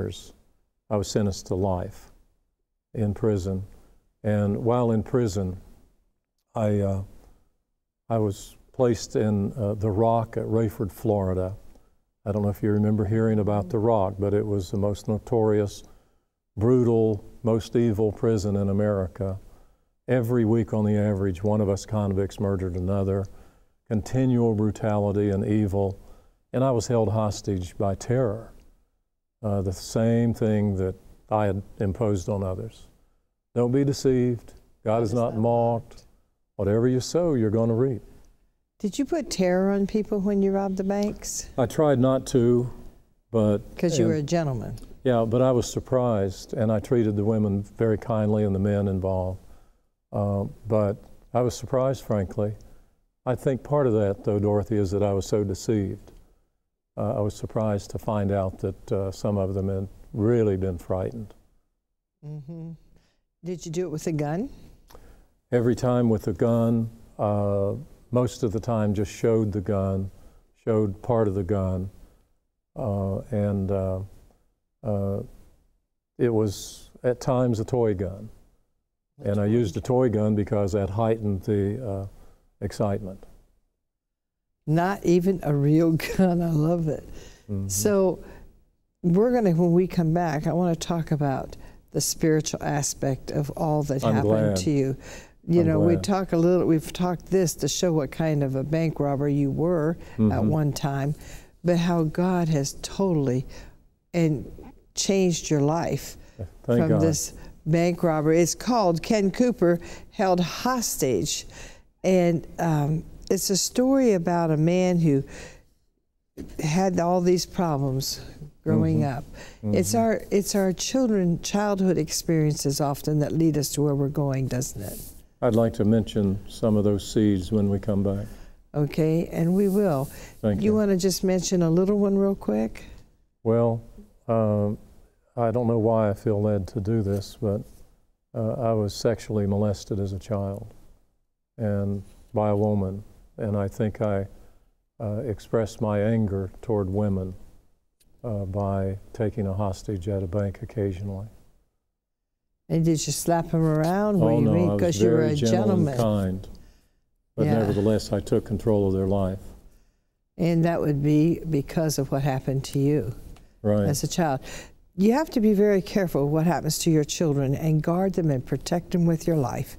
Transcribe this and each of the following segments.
years. I was sentenced to life in prison. And while in prison, I was placed in the Rock at Rayford, Florida. I don't know if you remember hearing about the Rock, but it was the most notorious, brutal, most evil prison in America. Every week on the average, one of us convicts murdered another. Continual brutality and evil. And I was held hostage by terror. The same thing that I had imposed on others. Don't be deceived. God is not mocked. Whatever you sow, you're going to reap. Did you put terror on people when you robbed the banks? I tried not to, but... Because you were a gentleman. Yeah, but I was surprised, and I treated the women very kindly and the men involved. But I was surprised, frankly. I think part of that, though, Dorothy, is that I was so deceived. I was surprised to find out that some of them had really been frightened. Mm-hmm. Did you do it with a gun? Every time with a gun. Most of the time just showed the gun, showed part of the gun. It was at times a toy gun. And I used a toy gun because that heightened the excitement. Not even a real gun. I love it. Mm-hmm. So we're going to, when we come back, I want to talk about the spiritual aspect of all that happened to you. You know, we've talked this to show what kind of a bank robber you were at one time, but how God has totally changed your life from this bank robber. It's called Ken Cooper Held Hostage. And it's a story about a man who had all these problems growing up. It's our childhood experiences often that lead us to where we're going, doesn't it? I'd like to mention some of those seeds when we come back. Okay, and we will. Thank you. You want to just mention a little one real quick? Well, I don't know why I feel led to do this, but I was sexually molested as a child and by a woman, and I think I expressed my anger toward women by taking a hostage at a bank occasionally. And did you slap him around? Oh, no, because you were a gentleman. And kind, but nevertheless, I took control of their life. And that would be because of what happened to you as a child. You have to be very careful what happens to your children and guard them and protect them with your life,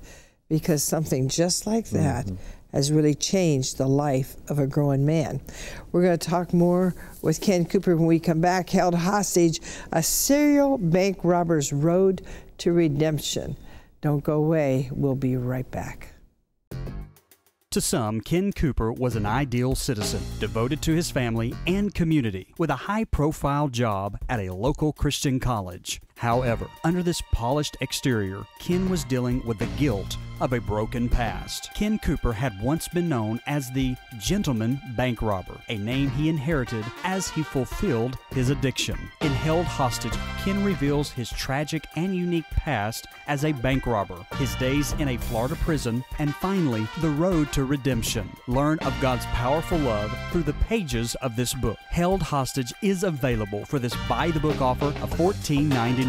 because something just like that has really changed the life of a growing man. We're going to talk more with Ken Cooper when we come back. Held hostage, a serial bank robber's road to redemption. Don't go away. We'll be right back. To some, Ken Cooper was an ideal citizen, devoted to his family and community, with a high-profile job at a local Christian college. However, under this polished exterior, Ken was dealing with the guilt of a broken past. Ken Cooper had once been known as the gentleman bank robber, a name he inherited as he fulfilled his addiction. In Held Hostage, Ken reveals his tragic and unique past as a bank robber, his days in a Florida prison, and finally, the road to redemption. Learn of God's powerful love through the pages of this book. Held Hostage is available for this buy-the-book offer of $14.99.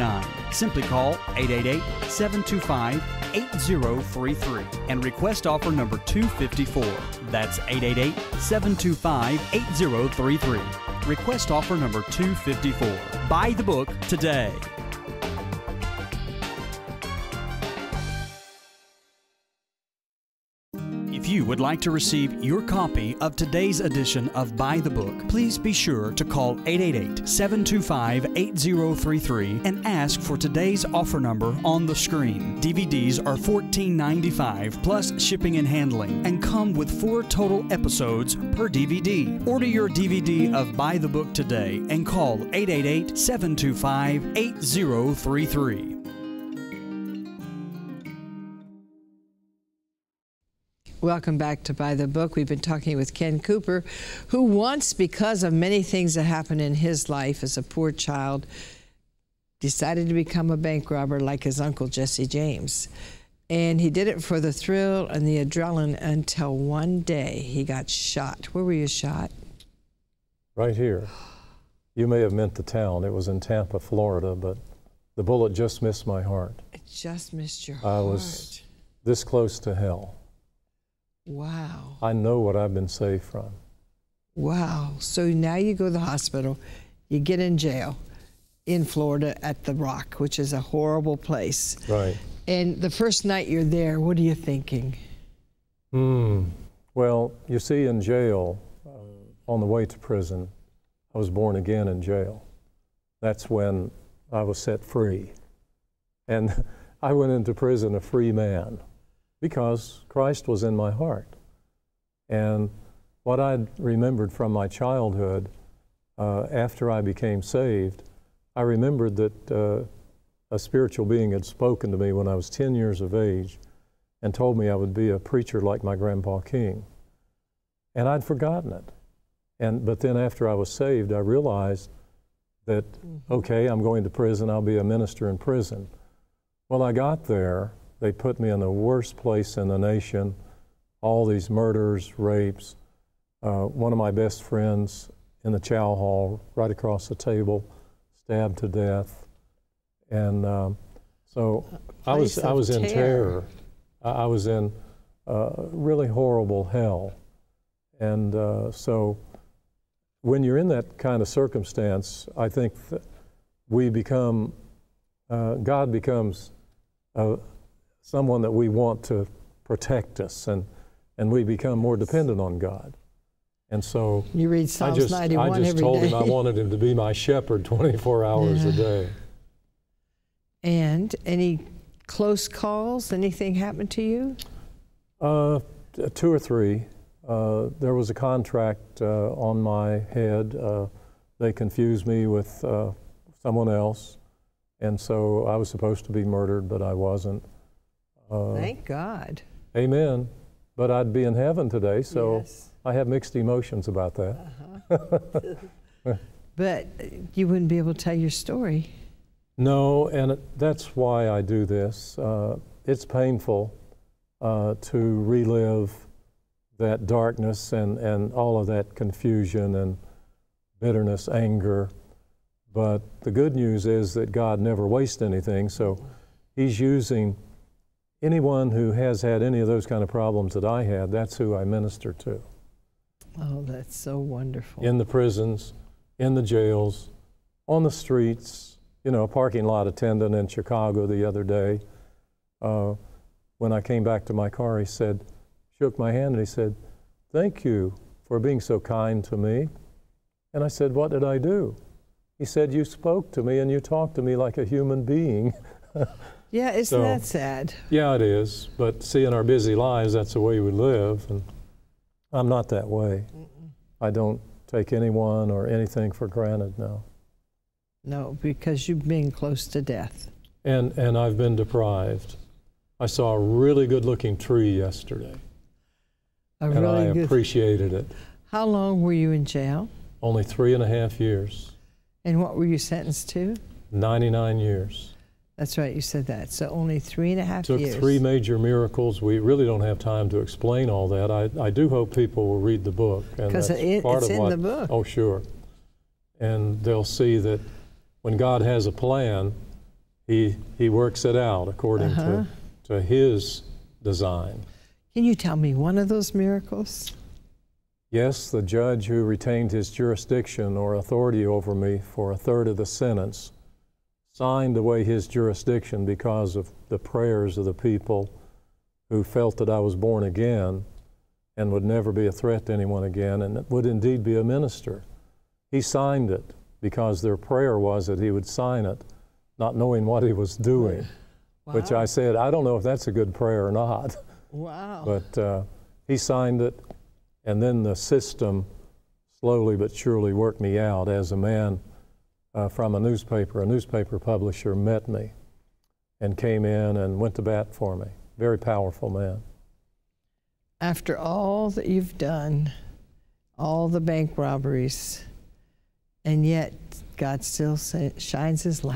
Simply call 888-725-8033 and request offer number 254. That's 888-725-8033. Request offer number 254. Buy the book today. If you would like to receive your copy of today's edition of Buy the Book, please be sure to call 888-725-8033 and ask for today's offer number on the screen. DVDs are $14.95 plus shipping and handling and come with 4 total episodes per DVD. Order your DVD of Buy the Book today and call 888-725-8033. Welcome back to Buy the Book. We've been talking with Ken Cooper, who once, because of many things that happened in his life as a poor child, decided to become a bank robber like his uncle Jesse James. And he did it for the thrill and the adrenaline until one day he got shot. Where were you shot? Right here. You may have meant the town. It was in Tampa, Florida, but the bullet just missed my heart. It just missed your heart. I was this close to hell. Wow. I know what I've been saved from. Wow. So now you go to the hospital, you get in jail in Florida at the Rock, which is a horrible place. Right. And the first night you're there, what are you thinking? Well, you see, in jail, on the way to prison, I was born again in jail. That's when I was set free. And I went into prison a free man because Christ was in my heart. And what I'd remembered from my childhood, after I became saved, I remembered that a spiritual being had spoken to me when I was 10 years of age and told me I would be a preacher like my Grandpa King. And I'd forgotten it. But then after I was saved, I realized that, okay, I'm going to prison, I'll be a minister in prison. Well, I got there, they put me in the worst place in the nation, all these murders, rapes. One of my best friends in the chow hall, right across the table, stabbed to death. And so I was in terror. I was in really horrible hell. And so when you're in that kind of circumstance, I think that we become, God becomes someone that we want to protect us, and we become more dependent on God. And so you read Psalms 91 I just every told day. him I wanted him to be my shepherd 24 hours a day. And any close calls? Anything happened to you? 2 or 3. There was a contract on my head. They confused me with someone else, and so I was supposed to be murdered, but I wasn't. Thank God. Amen. But I'd be in heaven today, so yes. I have mixed emotions about that. But you wouldn't be able to tell your story. No, and that's why I do this. It's painful to relive that darkness and all of that confusion and bitterness, anger. But the good news is that God never wastes anything, so He's using anyone who has had any of those kind of problems that I had. That's who I minister to. Oh, that's so wonderful. In the prisons, in the jails, on the streets, you know, a parking lot attendant in Chicago the other day, when I came back to my car, he said, shook my hand and he said, "Thank you for being so kind to me." And I said, "What did I do?" He said, "You spoke to me and you talked to me like a human being." Yeah, isn't that sad? Yeah, it is. But see, in our busy lives, that's the way we live. And I'm not that way. I don't take anyone or anything for granted now. No, because you've been close to death. And I've been deprived. I saw a really good-looking tree yesterday. I appreciated it. How long were you in jail? Only 3.5 years. And what were you sentenced to? 99 years. That's right, you said that. So only 3.5 years. Took 3 major miracles. We really don't have time to explain all that. I do hope people will read the book. Because it's in the book. Oh, sure. And they'll see that when God has a plan, He works it out according to His design. Can you tell me one of those miracles? Yes, the judge who retained his jurisdiction or authority over me for 1/3 of the sentence signed away his jurisdiction because of the prayers of the people who felt that I was born again and would never be a threat to anyone again and would indeed be a minister. He signed it because their prayer was that he would sign it, not knowing what he was doing, which I said, I don't know if that's a good prayer or not. Wow. But he signed it, and then the system slowly but surely worked me out as a man from a newspaper publisher met me and came in and went to bat for me. Very powerful man. After all that you've done, all the bank robberies, and yet God still shines His light.